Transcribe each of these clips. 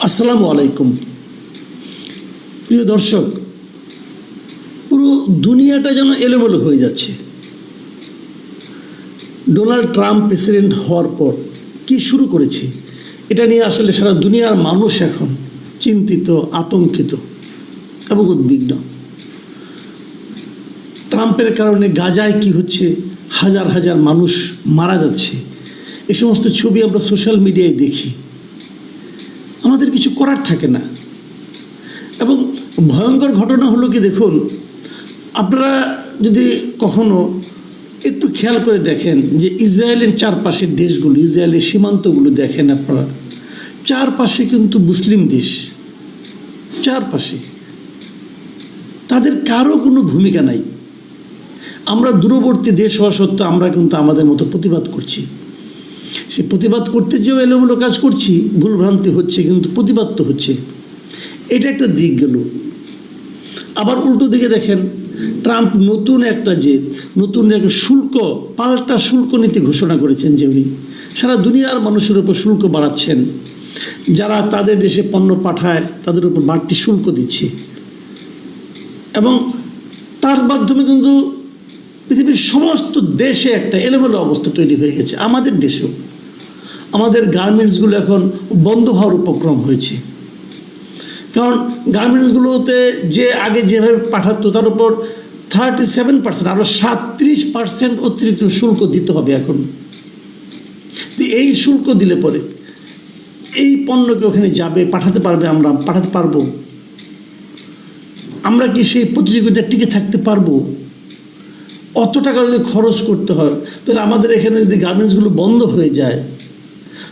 আসসালামু আলাইকুম। প্রিয় দর্শক, পুরো দুনিয়াটা যেন এলোমেলো হয়ে যাচ্ছে। ডোনাল্ড ট্রাম্প প্রেসিডেন্ট হওয়ার পর কি শুরু করেছে, এটা নিয়ে আসলে সারা দুনিয়ার মানুষ এখন চিন্তিত, আতঙ্কিত এবং উদ্বিগ্ন। ট্রাম্পের কারণে গাজায় কি হচ্ছে, হাজার হাজার মানুষ মারা যাচ্ছে, এই সমস্ত ছবি আমরা সোশ্যাল মিডিয়ায় দেখি। আমাদের কিছু করার থাকে না। এবং ভয়ঙ্কর ঘটনা হলো কি, দেখুন, আপনারা যদি কখনো একটু খেয়াল করে দেখেন যে ইসরায়েলের চারপাশের দেশগুলো, ইসরায়েলের সীমান্তগুলো দেখেন আপনারা, চারপাশে কিন্তু মুসলিম দেশ, চারপাশে তাদের কারো কোনো ভূমিকা নাই। আমরা দূরবর্তী দেশ হওয়া সত্ত্বেও আমরা কিন্তু আমাদের মতো প্রতিবাদ করছি। সে প্রতিবাদ করতে যেও এলোমেলো কাজ করছি, ভুলভ্রান্তি হচ্ছে, কিন্তু প্রতিবাদ তো হচ্ছে। এটা একটা দিক গেল। আবার উল্টো দিকে দেখেন, ট্রাম্প নতুন একটা শুল্ক, পাল্টা শুল্ক নীতি ঘোষণা করেছেন, যে উনি সারা দুনিয়ার মানুষের উপর শুল্ক বাড়াচ্ছেন। যারা তাদের দেশে পণ্য পাঠায় তাদের উপর বাড়তি শুল্ক দিচ্ছে, এবং তার মাধ্যমে কিন্তু পৃথিবীর সমস্ত দেশে একটা এলোমেলো অবস্থা তৈরি হয়ে গেছে। আমাদের দেশেও আমাদের গার্মেন্টসগুলো এখন বন্ধ হওয়ার উপক্রম হয়েছে। কারণ গার্মেন্টসগুলোতে যে আগে যেভাবে পাঠাতো তার উপর 37%, আরও 37% অতিরিক্ত শুল্ক দিতে হবে এখন। তো এই শুল্ক দিলে পরে এই পণ্যকে ওখানে যাবে, পাঠাতে পারবে, আমরা পাঠাতে পারবো? আমরা কি সেই প্রতিযোগিতায় টিকে থাকতে পারবো? অত টাকা যদি খরচ করতে হয়, তাহলে আমাদের এখানে যদি গার্মেন্টসগুলো বন্ধ হয়ে যায়,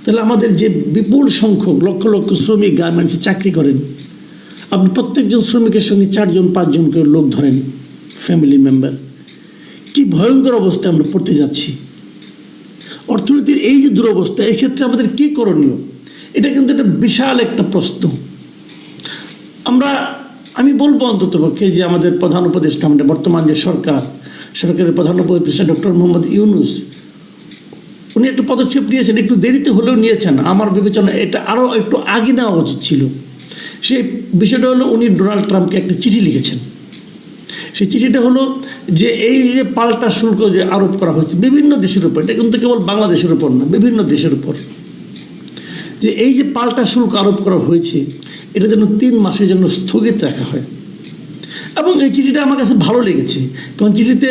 তাহলে আমাদের যে বিপুল সংখ্যক লক্ষ লক্ষ শ্রমিক গার্মেন্টসে চাকরি করেন, আপনি প্রত্যেকজন শ্রমিকের সঙ্গে 4-5 করে লোক ধরেন, ফ্যামিলি মেম্বার, কি ভয়ঙ্কর অবস্থায় আমরা পড়তে যাচ্ছি। অর্থনীতির এই যে দুরবস্থা, এক্ষেত্রে আমাদের কী করণীয়, এটা কিন্তু একটা বিশাল একটা প্রশ্ন। আমি বলবো অন্ততপক্ষে যে আমাদের প্রধান উপদেষ্টা, আমাদের বর্তমান যে সরকারের প্রধান উপদেষ্টা ডক্টর মোহাম্মদ ইউনূস, উনি একটা পদক্ষেপ নিয়েছেন, একটু দেরিতে হলেও নিয়েছেন। আমার বিবেচনা এটা আরও একটু আগে নেওয়া উচিত ছিল। সেই বিষয়টা হলো, উনি ডোনাল্ড ট্রাম্পকে একটা চিঠি লিখেছেন। সেই চিঠিটা হলো যে এই যে পাল্টা শুল্ক যে আরোপ করা হয়েছে বিভিন্ন দেশের উপর, এটা কিন্তু কেবল বাংলাদেশের উপর না, বিভিন্ন দেশের উপর, যে এই যে পাল্টা শুল্ক আরোপ করা হয়েছে, এটা যেন 3 মাসের জন্য স্থগিত রাখা হয়। এবং এই চিঠিটা আমার কাছে ভালো লেগেছে, কারণ চিঠিতে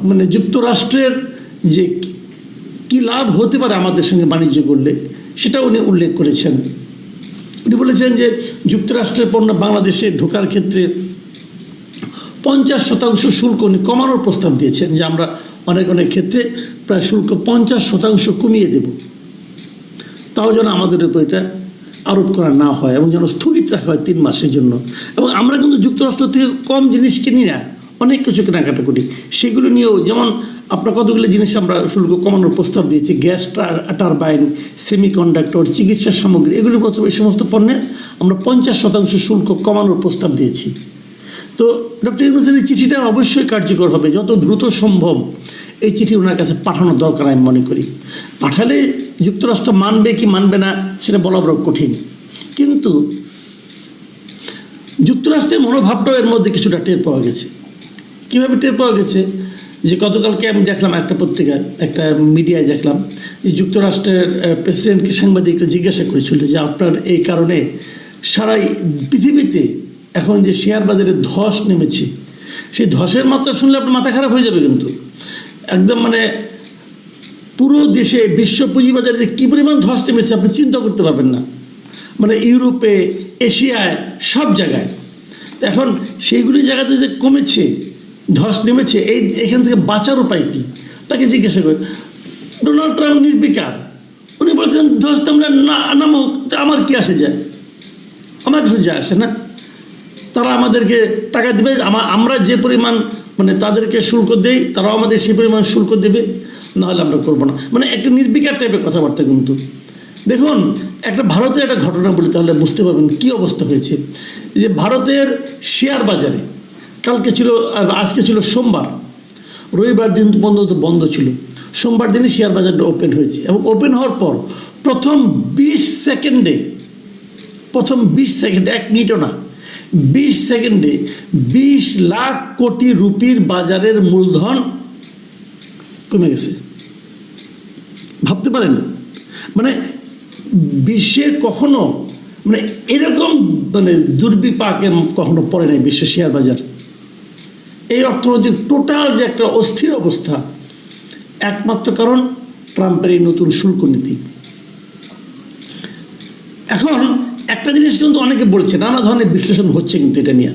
মানে যুক্তরাষ্ট্রের যে কী লাভ হতে পারে আমাদের সঙ্গে বাণিজ্য করলে, সেটা উনি উল্লেখ করেছেন। উনি বলেছেন যে যুক্তরাষ্ট্রের পণ্য বাংলাদেশে ঢোকার ক্ষেত্রে 50% শুল্ক উনি কমানোর প্রস্তাব দিয়েছেন, যে আমরা অনেক ক্ষেত্রে প্রায় শুল্ক 50% কমিয়ে দেব, তাও যেন আমাদের উপর এটা আরোপ করা না হয়, এবং যেন স্থগিত রাখা হয় 3 মাসের জন্য। এবং আমরা কিন্তু যুক্তরাষ্ট্র থেকে কম জিনিস কিনি না, অনেক কিছু কেনাকাটা করি। সেগুলো নিয়েও যেমন আপনার কতগুলো জিনিস আমরা শুল্ক কমানোর প্রস্তাব দিয়েছি, গ্যাস টারবাইন, সেমিকন্ডাক্টর, চিকিৎসা সামগ্রী, এগুলোর মতো এই সমস্ত পণ্যে আমরা 50% শুল্ক কমানোর প্রস্তাব দিয়েছি। তো ডক্টর ইউনূসের এই চিঠিটা অবশ্যই কার্যকর হবে, যত দ্রুত সম্ভব এই চিঠি ওনার কাছে পাঠানো দরকার আমি মনে করি। পাঠালে যুক্তরাষ্ট্র মানবে কি মানবে না সেটা বলা বড় কঠিন, কিন্তু যুক্তরাষ্ট্রের মনোভাবটাও এর মধ্যে কিছুটা টের পাওয়া গেছে। কীভাবে টের পাওয়া গেছে, যে গতকালকে আমি দেখলাম একটা পত্রিকায়, একটা মিডিয়ায় দেখলাম, যে যুক্তরাষ্ট্রের প্রেসিডেন্টকে সাংবাদিকরা জিজ্ঞাসা করেছিল যে আপনার এই কারণে সারা পৃথিবীতে এখন যে শেয়ার বাজারে ধস নেমেছে, সেই ধসের মাত্রা শুনলে আপনার মাথা খারাপ হয়ে যাবে। কিন্তু একদম পুরো দেশে বিশ্ব পুঁজিবাজারে যে কী পরিমাণ ধস নেমেছে আপনি চিন্তা করতে পারবেন না। ইউরোপে, এশিয়ায়, সব জায়গায়। এখন সেইগুলি জায়গাতে যে কমেছে, ধস নেমেছে, এখান থেকে বাঁচার উপায় কী, তাকে জিজ্ঞাসা করে। ডোনাল্ড ট্রাম্প নির্বিকার, উনি বলছেন ধস তোমরা নামুক, আমার কি আসে যায়, আমার কিছু যায় আসে না, তারা আমাদেরকে টাকা দেবে, আমরা যে পরিমাণ তাদেরকে শুল্ক দেই, তারাও আমাদের সেই পরিমাণ শুল্ক দেবে, নাহলে আমরা করবো না। একটা নির্বিকার টাইপের কথাবার্তা। কিন্তু দেখুন, একটা ভারতের একটা ঘটনা বলি, তাহলে বুঝতে পারবেন কী অবস্থা হয়েছে। যে ভারতের শেয়ার বাজারে আজকে ছিল সোমবার, রবিবার দিন বন্ধ ছিল, সোমবার দিনই শেয়ার বাজারটা ওপেন হয়েছে, এবং ওপেন হওয়ার পর প্রথম 20 সেকেন্ডে প্রথম 20 সেকেন্ডে, 1 মিনিটও না, 20 সেকেন্ডে 20 লাখ কোটি রুপির বাজারের মূলধন কমে গেছে। ভাবতে পারেন, মানে বিশ্বে কখনো মানে এরকম মানে দুর্বিপাকের কখনো পড়ে নাই বিশ্ব শেয়ার বাজার। এই অর্থনৈতিক টোটাল যে একটা অস্থির অবস্থা, একমাত্র কারণ ট্রাম্পের এই নতুন শুল্ক নীতি। এখন একটা জিনিস কিন্তু অনেকে বলছে, নানা ধরনের বিশ্লেষণ হচ্ছে কিন্তু এটা নিয়ে,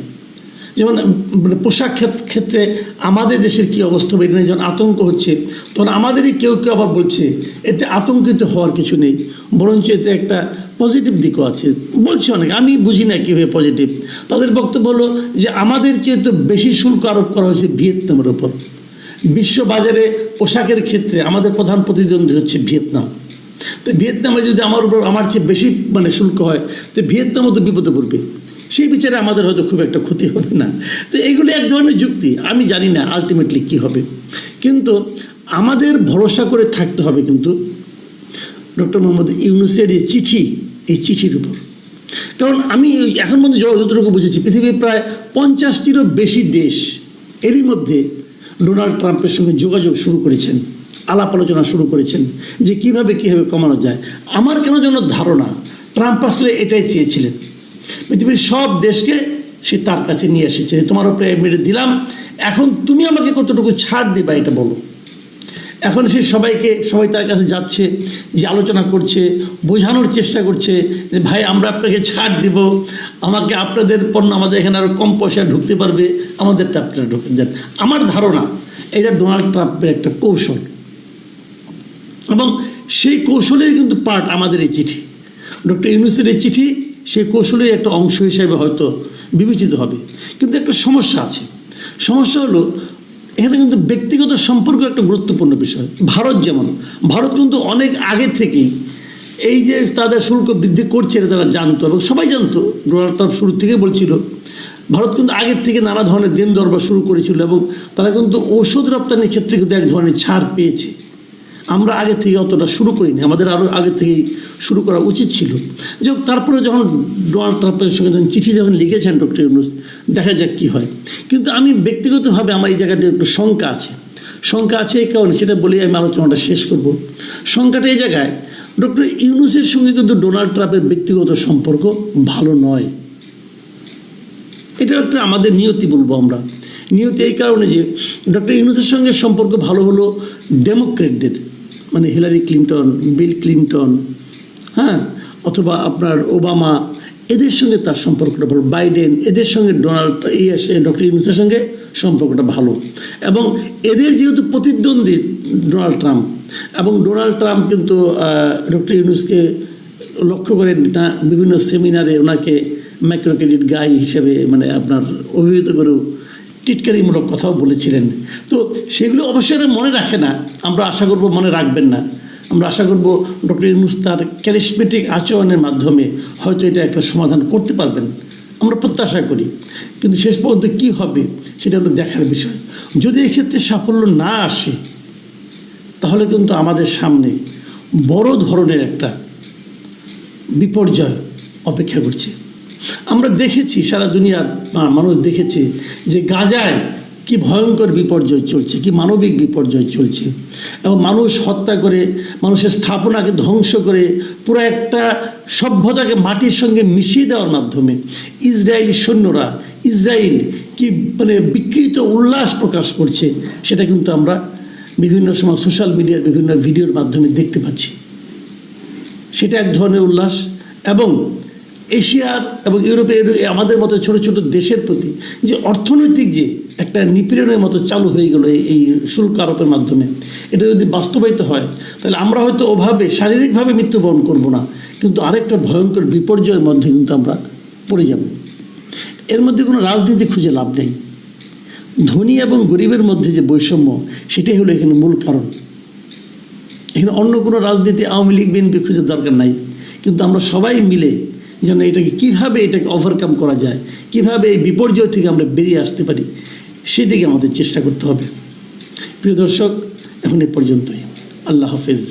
যেমন মানে পোশাক ক্ষেত্রে আমাদের দেশের কী অবস্থা হবে এটা নিয়ে যখন আতঙ্ক হচ্ছে, তখন আমাদেরই কেউ কেউ আবার বলছে এতে আতঙ্কিত হওয়ার কিছু নেই, বরঞ্চ এতে একটা পজিটিভ দিকও আছে। বলছে অনেকে, আমি বুঝি না কীভাবে পজিটিভ। তাদের বক্তব্য হলো যে আমাদের চেয়ে তো বেশি শুল্ক আরোপ করা হয়েছে ভিয়েতনামের ওপর। বিশ্ববাজারে পোশাকের ক্ষেত্রে আমাদের প্রধান প্রতিদ্বন্দ্বী হচ্ছে ভিয়েতনাম। তো ভিয়েতনামে যদি আমার চেয়ে বেশি মানে শুল্ক হয়, তো ভিয়েতনামও তো বিপদে পড়বে, সেই বিচারে আমাদের হয়তো খুব একটা ক্ষতি হবে না। তো এইগুলো এক ধরনের যুক্তি, আমি জানি না আলটিমেটলি কী হবে, কিন্তু আমাদের ভরসা করে থাকতে হবে কিন্তু ডক্টর মোহাম্মদ ইউনূসের এই চিঠি, এই চিঠির উপর। কারণ আমি এখন পর্যন্ত যতটুকু বুঝেছি, পৃথিবীর প্রায় 50টিরও বেশি দেশ এরই মধ্যে ডোনাল্ড ট্রাম্পের সঙ্গে যোগাযোগ শুরু করেছেন, আলাপ আলোচনা শুরু করেছেন যে কীভাবে কমানো যায়। আমার কেন যেন ধারণা ট্রাম্প আসলে এটাই চেয়েছিলেন, পৃথিবীর সব দেশকে সে তার কাছে নিয়ে এসেছে, তোমার উপরে মেরে দিলাম, এখন তুমি আমাকে কতটুকু ছাড় দেবা এটা বলো। এখন সে সবাই তার কাছে যাচ্ছে, যে আলোচনা করছে, বোঝানোর চেষ্টা করছে যে ভাই আমরা আপনাকে ছাড় দিব, আমাকে আপনাদের পণ্য আমাদের এখানে আরও কম পয়সায় ঢুকতে পারবে, আমাদেরটা আপনারা ঢুকে দেন। আমার ধারণা এটা ডোনাল্ড ট্রাম্পের একটা কৌশল, এবং সেই কৌশলের কিন্তু পার্ট আমাদের এই চিঠি, ডক্টর ইউনূসের এই চিঠি সেই কৌশলের একটা অংশ হিসেবে হয়তো বিবেচিত হবে। কিন্তু একটা সমস্যা আছে, সমস্যা হলো এখানে কিন্তু ব্যক্তিগত সম্পর্ক একটা গুরুত্বপূর্ণ বিষয়। ভারত কিন্তু অনেক আগে থেকেই এই যে তাদের শুল্ক বৃদ্ধি করছে এটা তারা জানতো, এবং সবাই জানতো, ডোনাল্ড ট্রাম্প শুরু থেকে বলছিল। ভারত কিন্তু আগের থেকে নানা ধরনের দেন দরবার শুরু করেছিল, এবং তারা কিন্তু ঔষধ রপ্তানির ক্ষেত্রে কিন্তু এক ধরনের ছাড় পেয়েছে। আমরা আগে থেকে অতটা শুরু করিনি, আমাদের আরও আগে থেকেই শুরু করা উচিত ছিল। যাই হোক, তারপরে যখন ডোনাল্ড ট্রাম্পের সঙ্গে যখন চিঠি যখন লিখেছেন ডক্টর ইউনূস, দেখা যাক কী হয়। কিন্তু আমি ব্যক্তিগতভাবে আমার এই জায়গাটা একটু শঙ্কা আছে এই কারণে, সেটা বলেই আমি আলোচনাটা শেষ করব। শঙ্কাটা এই জায়গায়, ডক্টর ইউনূসের সঙ্গে কিন্তু ডোনাল্ড ট্রাম্পের ব্যক্তিগত সম্পর্ক ভালো নয়। এটা একটা আমাদের নিয়তি বলবো আমরা, নিয়তি এই কারণে যে ডক্টর ইউনূসের সঙ্গে সম্পর্ক ভালো হলো ডেমোক্রেটদের, মানে হিলারি ক্লিন্টন, বিল ক্লিন্টন, হ্যাঁ, অথবা আপনার ওবামা, এদের সঙ্গে তার সম্পর্কটা ভালো, বাইডেন, এদের সঙ্গে ডক্টর ইউনূসের সঙ্গে সম্পর্কটা ভালো। এবং এদের যেহেতু প্রতিদ্বন্দ্বী ডোনাল্ড ট্রাম্প, এবং ডোনাল্ড ট্রাম্প কিন্তু ডক্টর ইউনূসকে লক্ষ্য করে না বিভিন্ন সেমিনারে ওনাকে মাইক্রো ক্রেডিট গাই হিসেবে মানে আপনার অভিহিত করেও টিটকারিমূলক কথাও বলেছিলেন। তো সেগুলো অবশ্যই মনে রাখে না, আমরা আশা করব মনে রাখবেন না। আমরা আশা করব ডক্টর ইউনূস তার ক্যারিসমেটিক আচরণের মাধ্যমে হয়তো এটা একটা সমাধান করতে পারবেন, আমরা প্রত্যাশা করি। কিন্তু শেষ পর্যন্ত কী হবে সেটা হলো দেখার বিষয়। যদি এক্ষেত্রে সাফল্য না আসে, তাহলে কিন্তু আমাদের সামনে বড় ধরনের একটা বিপর্যয় অপেক্ষা করছে। আমরা দেখেছি, সারা দুনিয়ার মানুষ দেখেছে যে গাজায় কি ভয়ঙ্কর বিপর্যয় চলছে, কি মানবিক বিপর্যয় চলছে, এবং মানুষ হত্যা করে, মানুষের স্থাপনাকে ধ্বংস করে, পুরো একটা সভ্যতাকে মাটির সঙ্গে মিশিয়ে দেওয়ার মাধ্যমে ইসরায়েলি সৈন্যরা, ইসরায়েল কি মানে বিকৃত উল্লাস প্রকাশ করছে, সেটা কিন্তু আমরা বিভিন্ন সময় সোশ্যাল মিডিয়ার বিভিন্ন ভিডিওর মাধ্যমে দেখতে পাচ্ছি। সেটা এক ধরনের উল্লাস, এবং এশিয়ার এবং ইউরোপের আমাদের মতো ছোট ছোট দেশের প্রতি যে অর্থনৈতিক যে একটা নিপীড়নের মতো চালু হয়ে গেল এই শুল্ক আরোপের মাধ্যমে, এটা যদি বাস্তবায়িত হয়, তাহলে আমরা হয়তো ওভাবে শারীরিকভাবে মৃত্যুবরণ করব না, কিন্তু আরেকটা ভয়ঙ্কর বিপর্যয়ের মধ্যে কিন্তু আমরা পড়ে যাব। এর মধ্যে কোনো রাজনীতি খুঁজে লাভ নেই। ধনী এবং গরিবের মধ্যে যে বৈষম্য, সেটাই হলো এখানে মূল কারণ। এখানে অন্য কোনো রাজনীতি, আওয়ামী লীগ, বিএনপি খুঁজে দরকার নাই। কিন্তু আমরা সবাই মিলে যেন এটাকে কীভাবে এটাকে ওভারকাম করা যায়, কীভাবে এই বিপর্যয় থেকে আমরা বেরিয়ে আসতে পারি, সেদিকে আমাদের চেষ্টা করতে হবে। প্রিয় দর্শক, এখন এ পর্যন্তই। আল্লাহ হাফেজ।